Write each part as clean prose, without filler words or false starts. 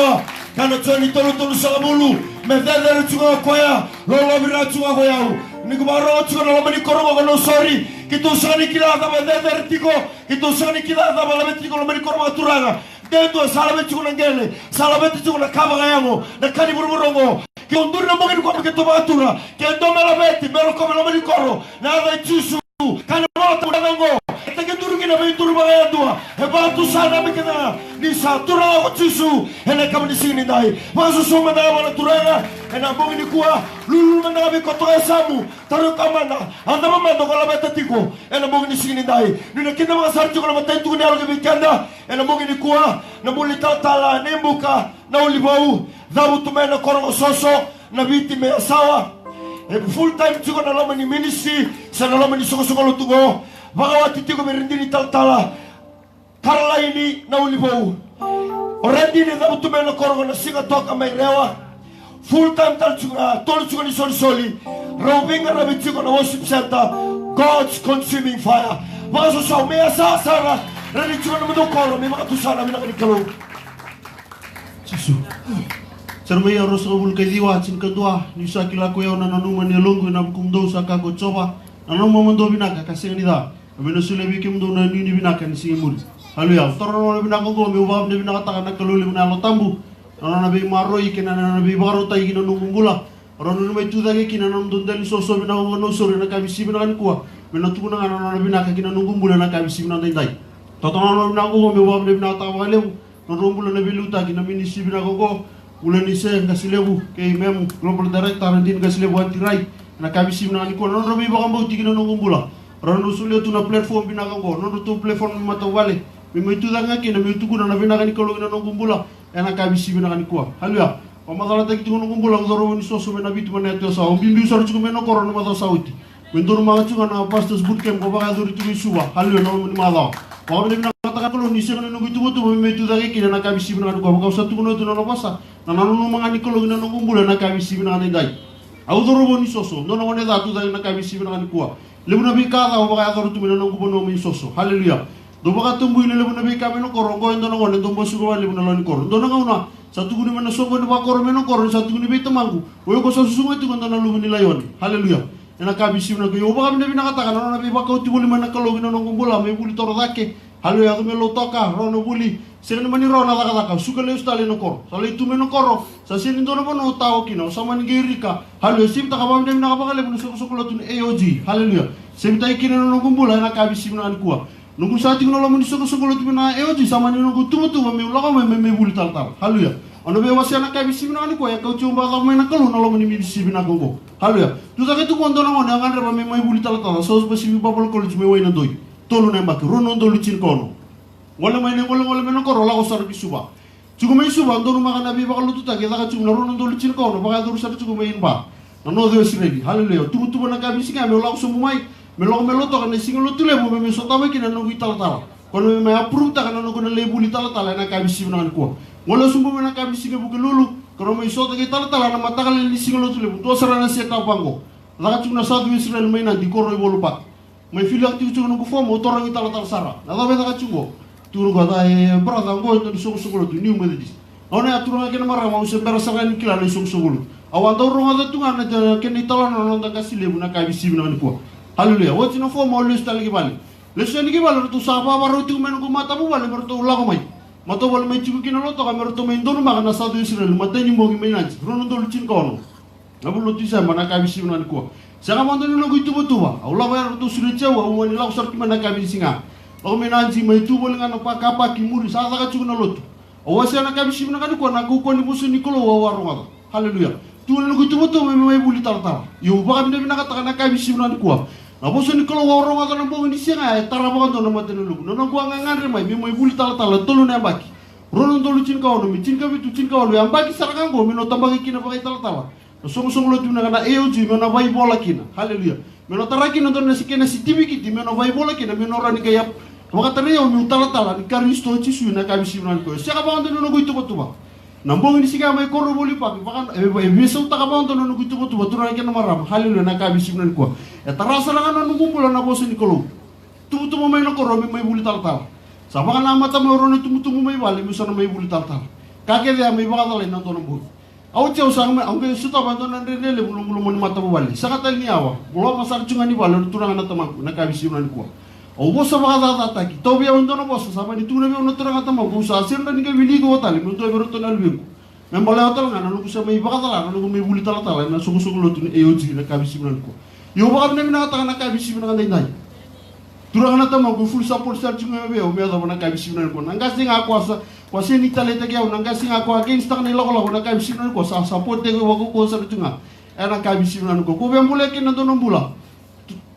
loa kana toni tolu sa mulu me dele tsuga koya lo bira tsuga koya ni kumaro tsuga lo mani koro no sorry kitu sani kila da me dele tiko kitu sani kila da me tiko lo mani koro turaga dentro salame tsuga ngele salame tsuga na kaba yango na kani burburongo che un turno mo che come che to batura che do me la metti me lo come lo mi ricordo na vai giù kana volta da ngo e che turno che na vai turno ba tua e va tu sana me che da ni sa turno giù e ne come di sini dai ma so so me da la turanga e na mo ni qua lulu me na vi ko to samu taro kamana andava me do con la metta tiko e na mo ni sini dai ni ne che na ma sarti con la metta tu ne algo weekenda e na mo ni qua na mo li tala nembuka na ulibau Dabu tumena korongo soso na vitime ya sawa. Full time tiko na loma ni ministry sa na loma ni soko lutugo. Bagawati tiko merindini tala. Karla ini na ulibau. Orendini dabu tumena korongo na singa toka mai rewa. Full time tolu tiko ni soli. Raubinga na bitiko na worship center. God's consuming fire. Bagaso sa umea sa sara. Rani tiko na mudokoro. May makatusana minakanikalo. Jesus. Sermei aros kabul kay diwa cin kedua ni sakila ko yaw na nanuma ni longo na kumdo sa ka ko choba nanuma mando binaka kasi nida ameno sule bikim do na ni binaka ni simul haleluya toro binaka go me ubab ni binaka ta na kaluli na lo tambu na be maroi kina na be baro tai kina nungula ron me tu dage kina nam dundali soso binaka no sore na kabisi binaka ni kuwa meno tu na na binaka kina nungumbula na kabisi binaka dai totono binaka go me ubab ni binaka ta wale no rombula na biluta kina minisi binaka go Ulan ni saya kasilebu kay mem global director din kasilebu antirai na kabisi na ni ko non robi ba kambo tigina no ngumbula ron usule tu na platform binaka go non tu platform matawale mi mitu danga kina mi tu kuna na binaka ni ko no ngumbula na kabisi binaka ni ko haleluya o madala tek tu no ngumbula ngoro ni soso na bitu na to sa o bimbi sor tu meno ko no ma sauti mendor ma tu na pastors bootcamp ko ba dur tu suba haleluya no ni mala o ni binaka ta ko ni se no gitu tu mi mitu danga kina na kabisi binaka ko ba sa tu no tu no pasa na nanu mga nikolo na ngumbula na kabisi binaka ni dai au dorobo ni soso no no ne da tu dai na kabisi binaka ni kuwa lebu na bika da o ba doro tu na ngubo no mi soso haleluya do ba tumbu ni lebu na bika meno korongo ndo no ne do bosu ko lebu na loni koron do na ngauna satu guni mena songo ni ba koron meno koron satu guni bita mangu o ko soso sungo tu ndo na lubu ni layon haleluya na kabisi binaka yo ba kami binaka ta kana na bi ba ko tu buli mena kalo na ngumbula me buli toro dake haleluya to melo toka rono buli Sering mani rona laka suka le ustali no koro. Sala itu meno koro. Sa sinin do no bono tao kino sama ni gerika. Haleluya sim ta kabam dem na kabakale bunu soko lotun AOG. Haleluya. Sim ta ikina no ngumbula na kabisi na kuwa. Nunggu sati no lamun soko lotun na AOG sama ni nunggu tumu me ulaka me buli tal. Haleluya. Ono be wasi na kabisi na kuwa ya kau chumba ka me na kalu no lamun mi disi na gogo. Haleluya. Tu ta ketu kondo na ngone ngan reba me buli tal. So basi babal college me wayna doy. Tolu na mbak rono do lucin kono. Wala may wala meno koro la ko sarbi suba. Cukup may suba ndo makan nabi bakal lutu ta kita cukup naron ndo lucin kono bakal dur sar cukup may inba. Nano do siregi. Haleluya. Tutu na kabisi nga me la ko sumumay. Melo to kan singo lutu le mo me sota me kina no gital tal. Kono me approve ta kan no kono le buli tal na kabisi na ko. Wala sumbu na kabisi nga buke lulu. Kono me sota gital tal na mata kan ni singo lutu le. To sarana seta bango. La ka cukup na sa du Israel may na di koro ibolupat. May filak ti cukup no ko fo mo torang gital tal sara. Na ta beta ka cukup. Turu kata brother go to soko tu new medis. Ona aturu ngake mara mau sembara sakan kila le soko. Awan to ronga da tunga na ken itala no nda kasile buna kabisi buna ko. Haleluya. Wati no fo mo le stali bali. Le seni ke bali tu sapa baru tu men ko mata bu bali merto ula ko mai. Mato bali mai chiku kina lo to ka merto men do ma kana sa du Israel mata ni mo gi mai nanti. Rono do lucin ko no. Abu lo tu sa mana kabisi buna ko. Saka mando no go itu betua. Ula ba tu sure cewa o ni la usar ki mana kabisi nga. Ako menanzi may tubol nga napakapa kimuri sa ka chuno lot. O wasa na kabisi na kaniko na ko ni muso ni kolo wawaro nga. Haleluya. Tulo no gutu to may buli tartar. Yo ba kami na nakataka na kabisi na kaniko. Na muso ni kolo wawaro nga na bo ni siya nga tara ba kanto na matenulug. No ko nga ngare may buli tartar tulo na baki. Ronon tolo chin ka ono mi chin ka bitu chin ka ono yang baki sarakan go mino tambagi kina bakay tartar. Song lot na kana EOG mino bay bola kina. Haleluya. Mino taraki no don na sikena si tibiki mino bay bola kina mino rani kaya Wakatari yo mi tala ni karisto chisu na kabisi na ko. Siya ka ba ando no guito tuba. Nambong ni siga may koro boli pa bakan beso ta ka ba ando no guito tuba turan ka na maram. Haleluya na kabisi na ko. E tarasa lang ano ngumpula na boso ni kolo. Tuto mo may no koro may buli tala. Sa mga na mata mo ron tumutumo may bali mo sa may buli tala. Kake dia may baka talay ng tonong buhay. Ako tiyaw sa akin, ang kaya suta ba ito ng rinele, bulong-bulong mo mata bubali. Sa katal ni awa, mula masarap yung ani balo, turangan na tamang ko, nakabisimunan ko. O boss sa baka tatataki, tobi ang ito na boss, sama ni tunay yung naturangan tamang ko, sa asin na nga wili ko tali, mo ito ay meron ito na alwin ko. May malayo talaga, ano ko sa may baka talaga, ano ko may buli talaga, na sumusukulot yung AOG, nakabisimunan ko. Yung baka namin nakatakan nakabisimunan ka na turangan na tamang ko, full support sa yung mga beo, may atawa nakabisimunan ko. Nangkasi nga ako sa Wasi ni talita kaya nangkasi ako against tak nila ko nakabisimunan ko sa support ko wag ko sa tunga nakabisimunan ko biang mulai kin nanto bula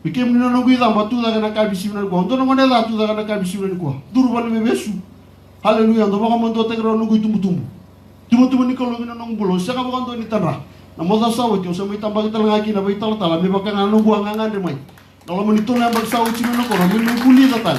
bikin ni no guida batu da nakabisimunan ko onto no nela tu da nakabisimunan ko durban me besu haleluya ndo baka monto tegro no guitu tumu ni ko ngina no bulo sa ka baka ni tanra na moda sawo ko sa may tambag talaga ki na bay tala me baka ngano buang ngande mai kalau menito na bagsawo chino ko no me kuli tatal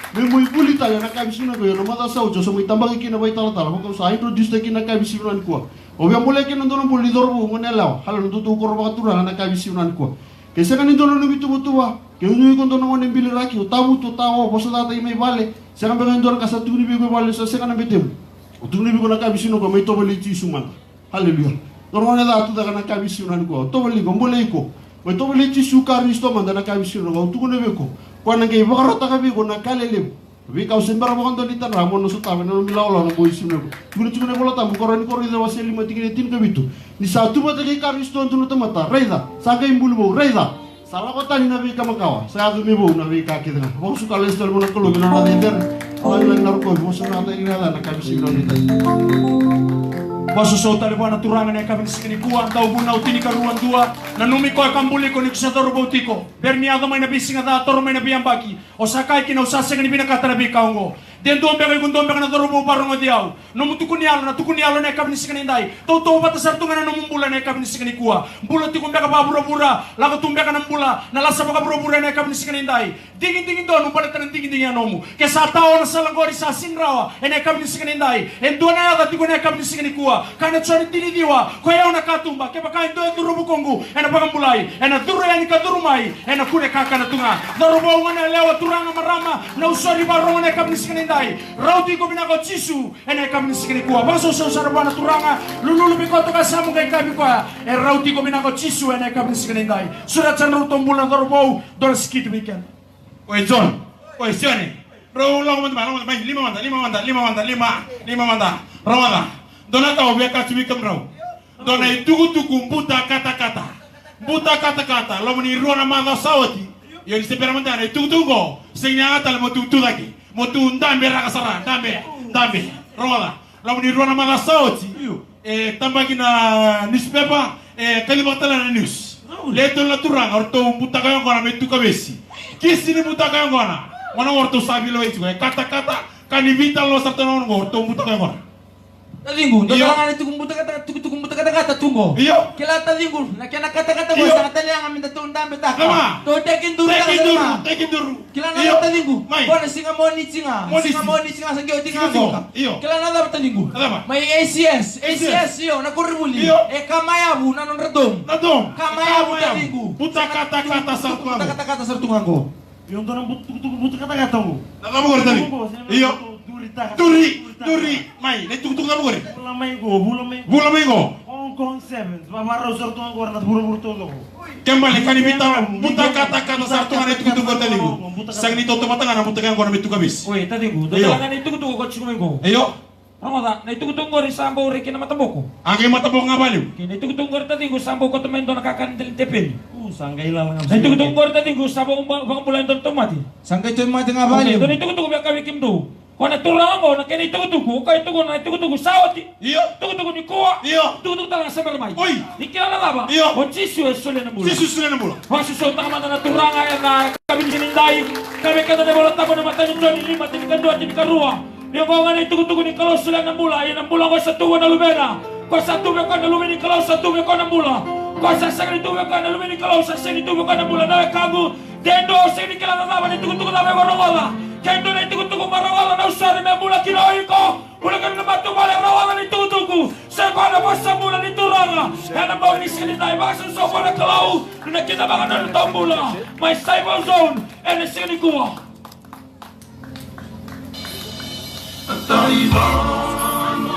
may muy pulita ya nakabisimunan ko yun mata sa ujo so may tambang ikinabay tala-tala kung sa introduce na kinakabisimunan ko o biya mula kinandun ng bulidor mo ngunelaw halo natutukor mga tura na nakabisimunan ko kaysa kanin doon nung bitubutuwa kaya nung ikon doon ng biliraki o tamu to tawo basta tatay may bale sa kang bangin doon kasat tunibi ko bale sa sekan ng bitim o tunibi ko nakabisimunan ko may tobali chisuman hallelujah doon ngunela ato da ka nakabisimunan ko tobali ko mula ko may tobali chisukar nisto man da nakabisimunan ko tukunabi ko Kuan nang kay bakarota kabi ko nakalelem. Bi kau sembara mo kanto ditan ramon no sutawe no milawlo no boy simne. Tugu ko lata mo koroni koroni da waseli mati kini tin kabitu. Ni satu mata kay karisto antu no tamata. Reida, saka imbulu bo reida. Sala ko tani nabi kamakawa. Sa adu mi bo nabi ka kitna. Mo su kala estel mo na kulo na na dender. Ay lang narko mo sa nata inada na kabisi no ditan. Baso tali buana turangan ya kami sikini kuan tau bunau tini karuan dua nanumi ko kambuli ko ni kusatoro bautiko berniado may nabisinga da toro may nabiyang baki o sakai kina usasa ni binakata nabi kaungo den dombe kay gundombe kana toro mo parong diaw no mutukunialo na tukunialo na kami sikini ndai to batasar tunga na mumbula na kami sikini kuwa bulo tikumbe ka babura-bura lago tumbe ka nambula na lasa ka bura-bura na kami sikini ndai dingin do no palatan dingin anomu ke sa tao na salangori sa sinrawa ene kami sikini ndai en dona ya tikuna kami sikini kuwa kana tsari tinidiwa ko ya una katumba ke baka ndo durubu kongu ena bagambulai ena duru ya nikadurumai ena kune kaka na tunga darubo ngana lewa turanga marama na usori barong ena kami sikini ndai rauti ko binako chisu ena kami sikini kuwa baso so sarabana turanga lululu bikoto ka samu kay kami kwa e rauti ko binako chisu ena kami sikini ndai surat sanru tombula darubo dol skit weekend oi John oi sione ro long manda lima manda ramada Donata obeka chimikam raw. Dona itugu mbuta kata. Lo muni ruana manda sawati. Yo se permanda itugu senyata mo tutudaki. Mo tu ndambe rakasara, ndambe. Roda. Lo muni ruana manda sawati. Tambaki na newspaper kalimatala na news. Leto la turanga orto mbuta kayo ngona metu kabesi. Kisi ni mbuta kayo ngona. Wana orto sabilo itu kata kanivita lo sartono orto mbuta kayo ngona. Tadingu, dolangan itu kumbuta kata tunggo. Iyo. Kila tadingu, nakena kata bosa katali ang amin tatundam beta. Lama. To tekin duru. Kila na tadingu. Bona singa moni singa sa gyo tinga ko. Kila na tadingu. May ACS yo na kurmuli. E kamayabu na non radom. Kamayabu tadingu. Buta kata sartungan ko. Yung doon ang buta kata mo. Nakamo ko tadi. Iyo. Duri, mai, ne tuk na bugore. Bulamay go. Hong Kong 7, mamaro sarto ang gornat buru-buru todo. Kembali kani bita buta kata sarto na tuk tadi go. Sang ni toto matanga na buta kan gorna bitu kabis. Oi, tadi go. Dolangan itu ko chikumengo. Iyo. Ramada, na itu gori sambo uri kina mataboko. Angke matabok nga baliw. Kina itu gori tadi go sambo ko tumendo nakakandil tepil. Sanggay lang ang. Na itu gori tadi go sambo bang bulan don tomati. Sanggay tomati nga baliw. Don itu biya kami kimdo. Kona tulango na kini tugu kay tugu sawati. Iyo. Tugu ni kuwa. Iyo. Tugu talaga sa barmay. Oy. Nikila na laba. Iyo. O chisu sule na mula. Sule na mula. Wasu ta kama na turanga na kami sinindai. Kami kada de bola tabo na matan ni lima tin kadua tin karua. Yung mga na tugu ni kalau sule na mula. Yan ang mula ko sa tuwa na lumena. Ko sa tuwa ko na lumeni kalau sa tuwa ko na mula. Ko sa sagri tuwa ko na lumeni kalau sa sagri tuwa ko na mula na kagu. Dendo sini kila na laba ni tugu na me wala. Kendo na tugu marawala na usari me mula kinoi ko. Mula kan na batu bale rawala ni tugu. Sa ko na basa mula ni turanga. Yan ang mga nisili na ibasan so ko na kalau. Na kinabangan na tambula. May cyber zone. And sini kuwa. Taliban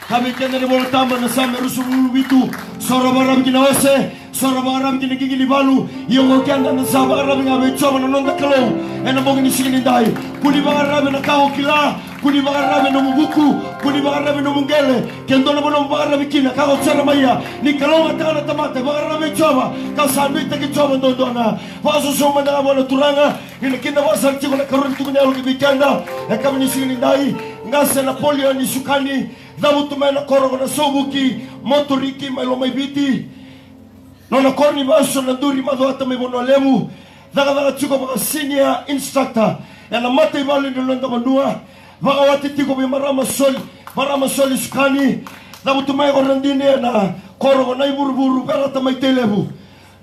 Kami kena ni bola tamba na same rusulu bitu sorobaram kinawase sorobaram kinigigili balu yung okenda na sabaram ngabe choma na nonda kalau ena bogi ni sigini dai kuni bagarame na kao kila kuni bagarame no mubuku kuni bagarame no mungele kendo na bono bagarame kina kao tsara maya ni kalau atana tamate bagarame choma ka sanbi taki choma dondona waso soma na bola turanga ina kinda wasa chiko na karun tukunya ugi bikanda e kami ni sigini dai ngase na polio ni sukani dabu tumena koro na sobuki motoriki malo mai biti nona korni baso na duri mado ata mai bono lemu daga chuko ba senior instructor Ela mate ibali ndilonda manua. Vaka wati tiko bi marama soli skani. Dabu tumai korandine na koro na iburu pera tamai telebu.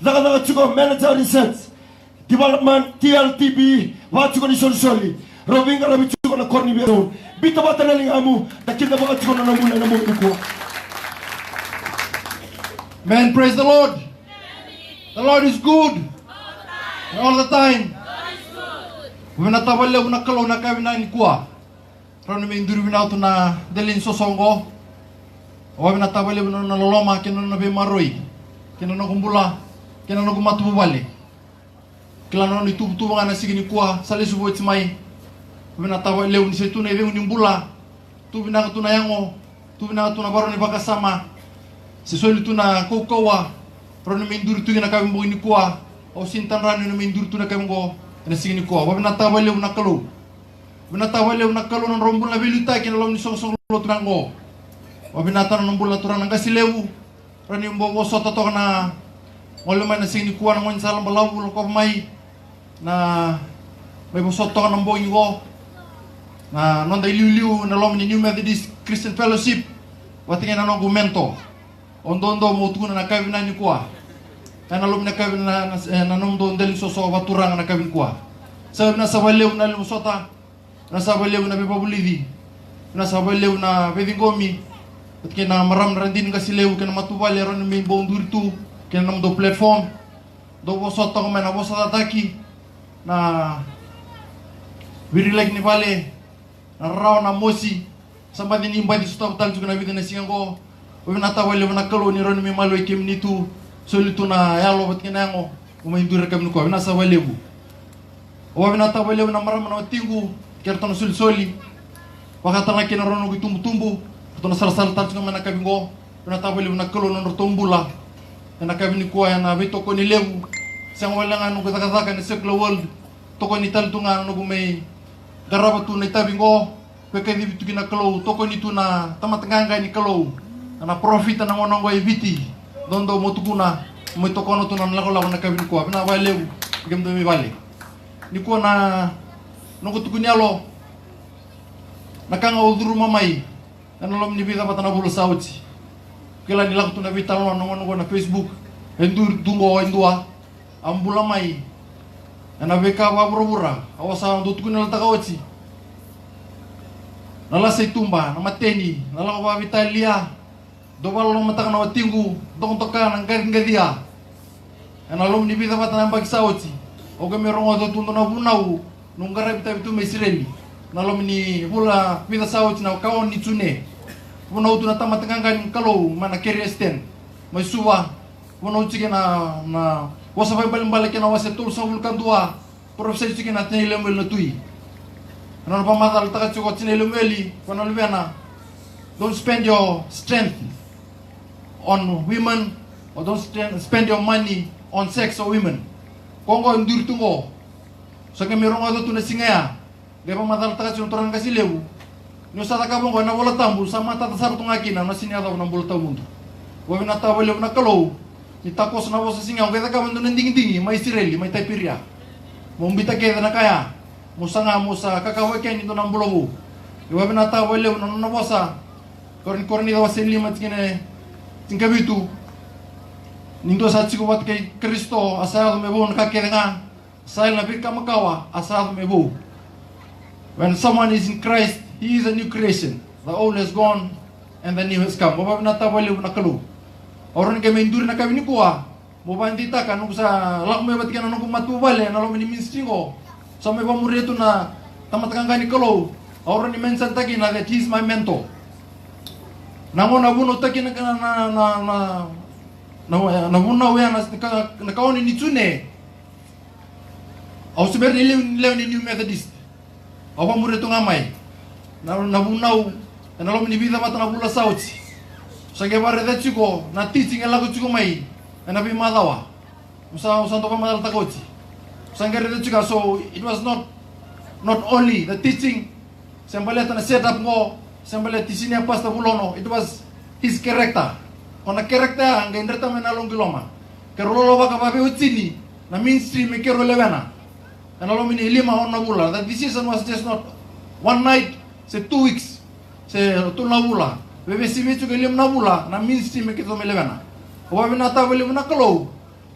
Daga tiko manager research development TLTB watu ni soli. Robinga na bitu na korni beto. Bita bata na lingamu takinda baka tiko na namuna na mungu. Man, praise the Lord. The Lord is good. And all the time. Winatawale unakalo nakawina ni kuwa. Rano minduri winautu na delin sosongo. Winatawale unaloloma kina nabe maroi. Kina nakumbula. Kina nakumatu bubale. Kila nano ni tubu ngana sigi ni kuwa. Sali subo itimai. Winatawale unisituna iwe unimbula. Tu binakatuna yango. Tu binakatuna baroni bakasama. Sisoli tuna kokawa. Rano minduri tu gina kawimbo ni kuwa. O sintan rano ni minduri tu na kawimbo. Na sige ni kuwa. Winatawale unakalo. Winatawale unakalo ng rombol na biluta kinalom ni song lotranggo. Wabinata ng rombol na turang ng kasilewu. Rani yung bobo sa tato na ngolumay na sige ni kuwa ng salang balawul ko may na may bosoto ka ng boing ko na nonda iliu na lom ni New Methodist Christian Fellowship. Watingin na ng argumento. Ondo mo tukuna na kawin na ni kuwa. Kaya nalom na kawin na nanomdo ndalin soso waturang na kawin kuwa. Sabi na sa walew na limusota. Nasa baliw na bipabulidi. Nasa baliw na bedingomi. At kina maram na din kasilew kina matubali ron may buong durtu. Kina namdo platform. Do wasot ako man abo sa tataki na wirilag ni bale na raw na mosi. Sampai din imba di suta utal juga na bidin na singang ko. Winatawali na kalo ni ron may maloy kim nitu. Solito na yalo bat kina ngo. Umahindur kami ko. Nasa baliw. Winatawali na maram na tingu. Kerto na soli, wakata na kinarono ko tumbu, ito na sarasal tanto nga manakabingo, pinatabali mo nagkalo ng rotombula, na nakabini ko ay na bito ko ni Lewu, siyang wala nga nung katakataka ni Circle World, toko ni talito nga nung may garabat to na itabingo, pwede dito kinakalo, toko nito na tamatanganga ni kalo, na profit na nang wanang biti, doon daw mo tukuna, mo ito ko na ito na nalako nakabini ko, pinabali Lewu, bigam daw may bali. Ni ko na nung kutukunyalo nakangawduru mamay analom ni bita patana bulo sauti kila nila kutu na bita no na Facebook endur dungo endua ambula mai ana beka wabrobura awasa ndutukunyalo takawati nala seitumba na mateni nala wa Italia dobalo mataka na watingu dong toka nang garingadia analom ni bita patana bag sauti o gamerongo do tundo na bunau nung garab tayo may sireli nalom ni pula pita sawit na kaon ni tune puno tu na tamatangan kalo mana keriesten may suwa puno sige na wasa pa balik na wasa tul sa vulkan dua profesor sige na tinilomel na tui ano pa matal taka chuko tinilomeli panolvena don't spend your strength on women or don't spend your money on sex or women kongo ndur tungo. So kami merong ato tu na singaya, gaya pa matalatakas yung turang kasilew. Nyo sa takabong ko na wala tambul, sama tatasar itong akin na sinyataw ng bulataw mundo. Huwag natawaliw na kalaw, nitakos na ako sa singaw, kaya takabong doon ng dingi-dingi, may sireli, may taypirya. Mumbita kaya na kaya, musa nga mo sa kakaway kaya nito ng bulawo. Huwag natawaliw na nanawasa, korin-korin daw sa limat tingkabitu. Nindo sa tsikubat kay Kristo, asayado may buong nakakira nga, Sahil na bika makawa, asal mebo. When someone is in Christ, he is a new creation. The old has gone, and the new has come. Mabab na tawali na kalu. Orang kami indur na kami ni kuwa. Mabab dita kan nung sa lakmay bat kana nung matubale na lo ni minstringo. Sa may pamuri ito na tamatang ni kalu. Orang ni mensan taki na that he is my mentor. Namo nabuno taki na nabuno ya na kaon ni tune. Ako sabi rin nilaw ni New Methodist. Ako muna ito ngamay. Nabunaw. Nalom ni Bida mata nabula sauti. Sa gabare dati ko, na teaching ang lagot ko may. Nabi madawa. Usan to pa madal takoti. Sa gabare dati ko, so it was not only the teaching. Sambaleta na set up ko. Sambaleta tisini ang pasta bulono. It was his character. Kung na character, ang gainreta may nalong giloma. Kero lolo baka babi utsini. Na mainstream may kero levena. And all mini 5 on na bula. That decision was just not one night, say 2 weeks. Say tu na bula. Bebe simi tu ke 5 na bula na ministry me ke to melevana. Wa bina ta bele na kalo.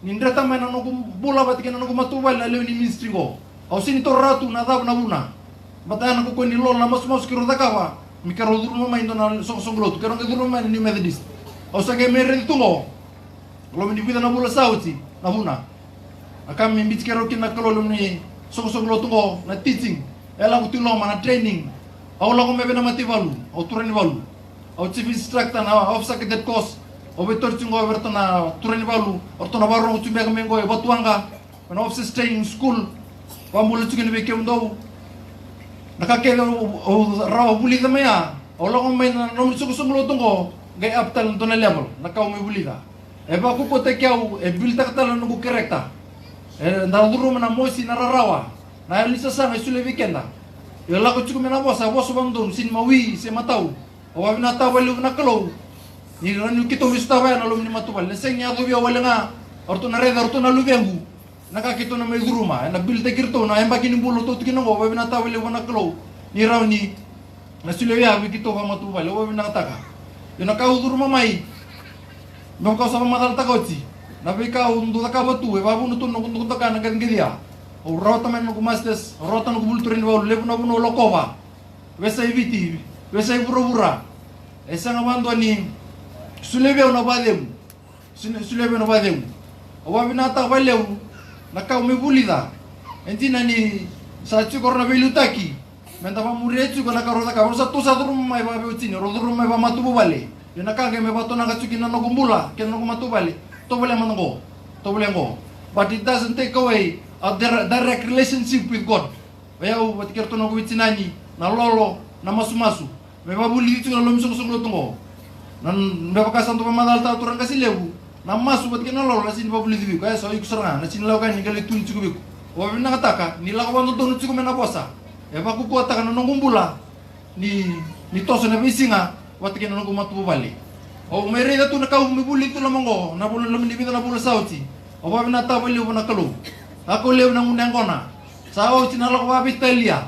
Nindra ta mena no bula bat ke no matubal na le ni ministry go. Au sini to ratu na dab na buna. Batana ko ni lo na mas kiro da kawa. Mi karo duru ma indo na song lot. Kero ke duru ma ni Methodist. Au sa ke mere tungo. Lo mi vida na bula sauti na buna. Akam mi bit kero kin na kalo ni song lot tungo na teaching. Ela ko tulo ma na training. Au la ko me na mati valu. Au turani valu. Au chief instructor na officer cadet course. Au betor tungo berto na turani valu. Orto na baro tu me mengo e batuanga. Na officer training school. Wamula chicken be kemdo. Nakakelo raw bulida maya. Ola ko may no suglo tungo gay aptal to na level. Nakaw may bulida. E ba ko pote kyaw e bilta katala no correcta. E ndaduro na mosi na rarawa. Na lisa sa may sule weekenda. Yola ko chiku mena bosa boso bandon sin mawi se matau. O wa na tawelu na kalo. Ni ranu kito mistawa na lum ni matubal. Lesenya do biya wala nga. Orto na reda orto na lubengu. Nakakito na may duruma, na bilta kirto na emba kinibulo to kinongo, wa binatawale wana klo. Ni raw ni na sileya bikito wa matubale, wa binataka. Yo nakau duruma mai. No ka sa madal takoti. Na bika undu ka batu, e babu nuto no kundu ka na gangidia. O rota men no mastes, rota no bulturin wa lebu no no lokova. Wesa eviti, wesa ibura. Esa ngabando ni sulebe na badem. Sulebe na badem. Wa binata waleu. Nakau me bulida. Entina ni sa chukor na belutaki. Menta pa murechu ko nakarota ka. Sa tu sa durum mai ba beutini, rodurum mai ba matubu bale. Yo nakage me bato na kachuki na no gumbula, ken no matubu bale. To bole mango. To bole ngo. But it doesn't take away a direct relationship with God. Wayau wat kerto no guitinani, na lolo, na masumasu. Me ba buli itu na lomisong song tungo. Nan me ba kasanto pa madal ta turang kasilebu. Namas buat kena lo nasin pa buli dibi kaya so ikusaranga nasin law kan ningali tun cukup biku. Wa bina kataka ni la ko nonton cukup mena posa. E ba ku ko taka no ngumbula ni toso na bisinga wat kena no kumatu bali. O mere da tu na ka umi buli tu lamongo na bulu lam ni bina na bulu sauti. O ba bina ta bali na kalu. Ako lew na ngunang kona. Sa o tinala ko ba bitalia.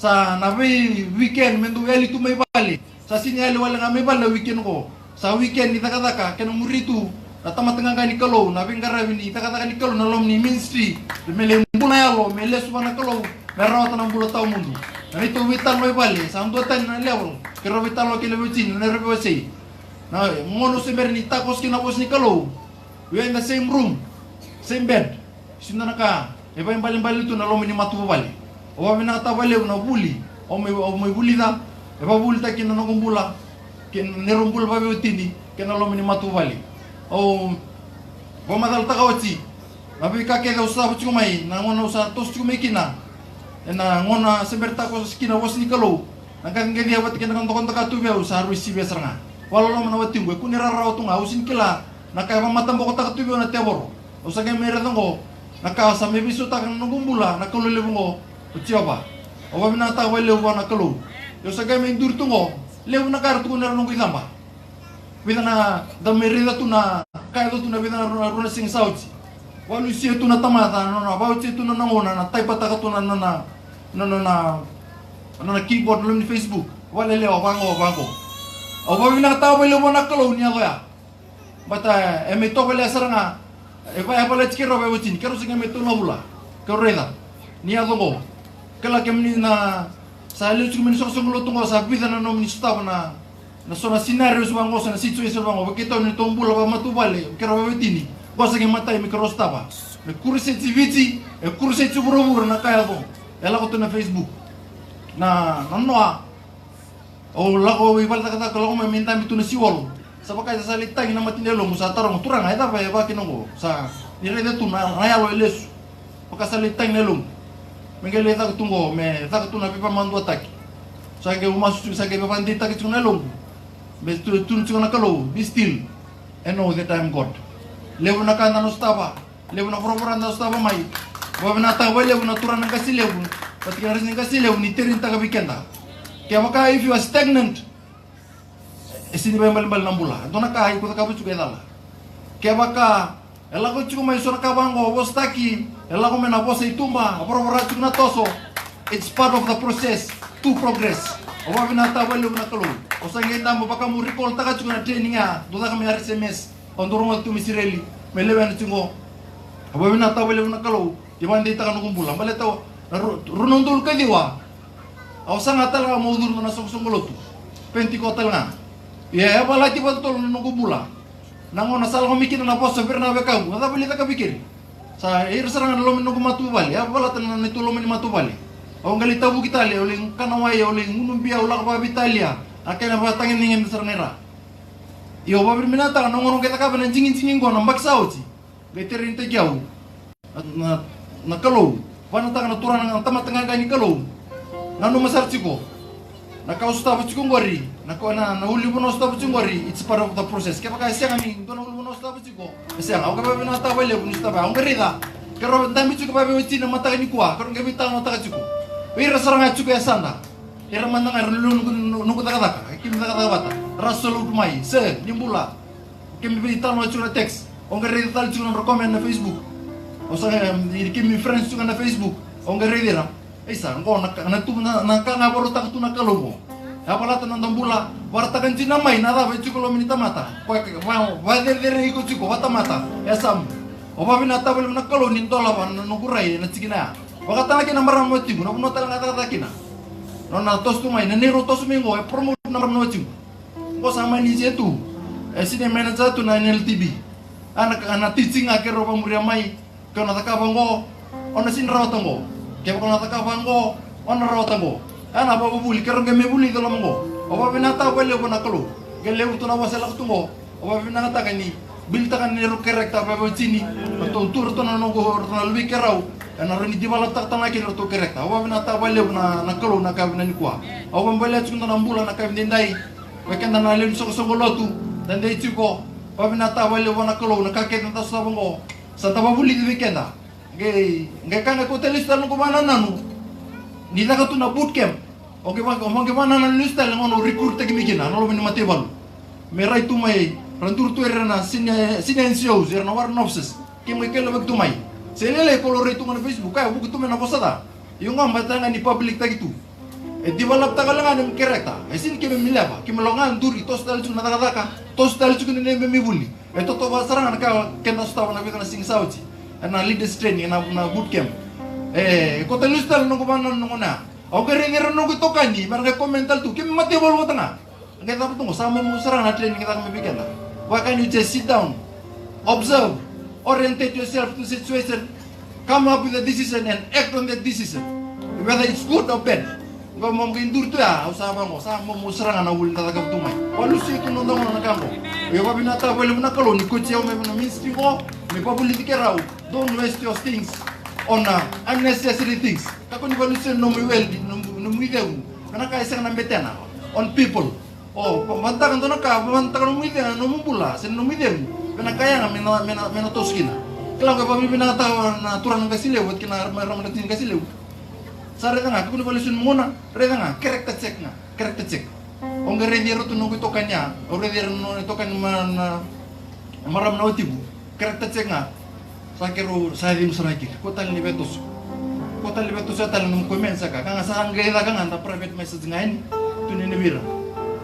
Sa na weekend mendu eli tu may bali. Sa sinyali wala nga may bali weekend ko. Sa weekend ni taka kena muritu. Natama tengah kani kalau, nabi ngara ini, tak kata kani kalau nalom ni ministry, mele mbuna ya lo, mele subana kalau, merah tanam bulu tahu mundu. Nani tu vital lo ibali, samdo tan na level, kero vital lo kile vicin, nere besi. Na mono semer ni takos kina bos ni kalau, we in the same room, same bed. Sinda naka, eba bali tu nalom ni matu bali. Owa bina kata bali na buli, o me buli da, eba buli ta kina nokumbula, kina nerumbul babe utini, kina nalom ni matu bali. Oh, bomadal takawati. Nabi kake da usaha bucu mai, na ngona usaha tos cuci kina. Na ngona seberta ko skina was ni kalau. Nangkan ngedi awat kena kontok tu be usaha ruisi be seranga. Walau lo manawati gue kunira raw tunga usin kila. Naka matam boko takatu be na tebor. Usaha ke mere tongo. Naka sa me bisu tak ngumbula, naka lele bungo. Uci apa? Owa bina ta wale wa na kalau. Yo sa ke me ndur tungo. Lew na kartu kunira nunggu ilamba. Bila na da merida tu na kaya tu na bila na runa sing sauti. Walu sia tu na tamata na bauti tu na ngona na type ta tu na keyboard lo ni Facebook. Wala leo bango. O ba bila ta wala mo na kalo niya ya. Bata e me to wala saranga. E ba pala tikiro ba butin. Kero singa me tu na bula. Korreda. Niya dongo. Kala kemni na sa lu tu men so lo tungo sa vida na no minista na sona scenario bango sa situation bango bakito ni tombula ba matubale kero ba betini cosa que matai mi krostaba me kurse tiviti e kurse tuburo na kaya do ela ko to na Facebook na noa o la ko ibal ta ko me minta mi tu na siwol sa bakay sa salita na matinelo mo sa tarong turang ay ta ba kinongo sa nirede tu na ayalo eles pakasalita nelo mengele ta tungo me ta tu na pipa mando ataki sa ke umasu sa ke bandita ke tunelo But to na kalau, be still and know that I am God. Lewu na kanda no staba, lewu na program no staba mai. Wa na tawa lewu na turan ng kasi lewu. Pati ka rin kasi lewu ni tirin taga bikenda. Kaya maka if you are stagnant, sini ba mbal ng bula. Ito na kahay ko ta kabutu kay dala. Kaya maka ela ko chuku mai sona kabango bostaki ela ko mena bosa itumba apro chuku na toso. It's part of the process to progress. Oba binata bale na kalo osangenda mbaka mu recall taka chuku na training ya doda kami RSMS ondoro tu misireli melewe na chungo oba binata bale na kalo dimande taka no kumbula bale taw runondul ka diwa ausanga talaga mo dur na songolotu pentiko talaga ya bala ti bantol no kumbula nango na sal ko mikir na poso berna beka ada bali taka pikir sa irserang lo no kumatu bali ya bala tan na tulo mani matu bali o ngali tabu kita le oling kanawai oling ngunumpia ulah ba bitalia akena ba tangin ngin sernera yo ba berminata no ngono kita ka ban jingin go nambak sauci beterin te jauh na kalau wana tanga na turan ng tama tanga gani kalau nanu masar chiko na kausta bu chiko ngori na ko na huli bu no sta bu ngori it's part of the process kaya kaya siya kami dono huli bu no sta bu chiko siya au ka ba binata bale bu sta ba ang garida kero dami chiko ba be china mata ni kwa kero ngabi ta mata chiko wira saranga chiko ya sanda ira mandanga rulun nuku taka kim taka bata rasul mai se nimbula kim bi ta no chiko text ang garida tal chiko no comment na Facebook o sa kim mi friends chiko na Facebook ang garida isa ngo na tu na ka nga baro tak tu na kalomo apala tan ndambula warta kan china mai nada be chiko lo minita mata wa de iko chiko wata mata esam oba binata bel na kalo nin tola ban no kurai na chikina wakata lagi na maram mo chigo no tala ngata takina no na tos tu mai na nero tos mingo e promo na maram no chigo ko sama ni jetu sine manager tu na NLTV anak teaching akero pamuria mai kono takabango ona sin rawatango kaya ko natakabango ona rawatango ana ba buli kero ngeme buli dolo mongo oba binata bele ko nakalo gele uto na wasala kutungo oba binata kani bilta kan nero kerekta ba chini to tur to na no go na lubi kerau ana roni di bala tak tanga kino to kerekta oba binata bele na nakalo na kabina ni kwa oba bele chukunda na mbula na kabina ndai wekenda na len so ngolotu dan dei chuko oba binata bele na nakalo na kaket na sa bongo sa tababuli di wekenda Nggak kan aku telis dalam kemana nanu, ni tak tu na boot camp, oke bang, omong kemana nanu list dalam ono recruit tak mikina, nalo meni mati balu, merai tu mai, rantur tu erana silencio, erana war nopses, kemai kelo bag tu mai, selele kalau itu mana Facebook, kaya buku tu mana posada, yung ngam batang ni public tak itu, develop tak kalangan yang kerekta, esin kemai milapa, kemai longan duri, tos dal cuna taka, tos dal cuna ni memi buli, itu tu basaran kau kena setahu nabi kena sing sauci. Na leaders training na boot camp ko telus tal no kumana no na o kerengero no ko tokani marga komental tu kim mate bol tanga ngai ta tungo sama mo sarang na training kita mabigan na why can you just sit down observe orientate yourself to situation come up with a decision and act on that decision whether it's good or bad ba mo ngindur tu ya usama mo sama mo sarang na ulin ta ka tumai walu si tu no na kampo yo ba binata bole na kalo ni ko cheo me no ministry ko me pa politika raw. Don't waste your things on unnecessary things. Kako ni balusin no muy well, no muy deu. Kana kaya sa nang betena on people. Oh, pamantakan to na ka, pamantakan no muy deu, no mubula, sen no muy deu. Kana kaya nga mena toskina. Kailan ka pa may binata na turan ng kasilew at kinaraman natin kasilew. Sa reda nga, kako ni balusin muna, reda nga, correct check. Ong rediro to no ito kanya, o rediro no ito kan maram na otibu. Correct check nga. Sakero saya di musraki kota libetus sa talan ng comments ka kanga sa hanggayda kanga na private message ngayon tunin ni bira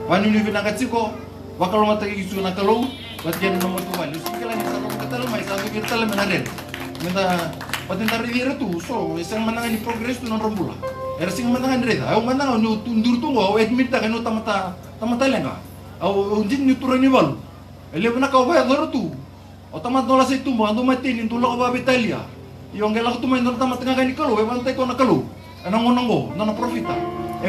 wani ni bina katsiko wakalo matagi su na kalo wat yan nomor 2 values kala ni sa katalo may sa kita talam ngaren minta patentar dira tu so isang manangan ni progress tu non rombula era sing manangan reda au manangan no tundur tu ngo admit ta kanu tamata lenga au unjin ni turani wal ele bana ka wa doro tu otomat nola sa tumbo, ando matinin, tulak ko ba Italia. Yung gala ko tumayin, doon tamat nga kani kalo, bantay ko na kalo. Anong unang ko, na profita.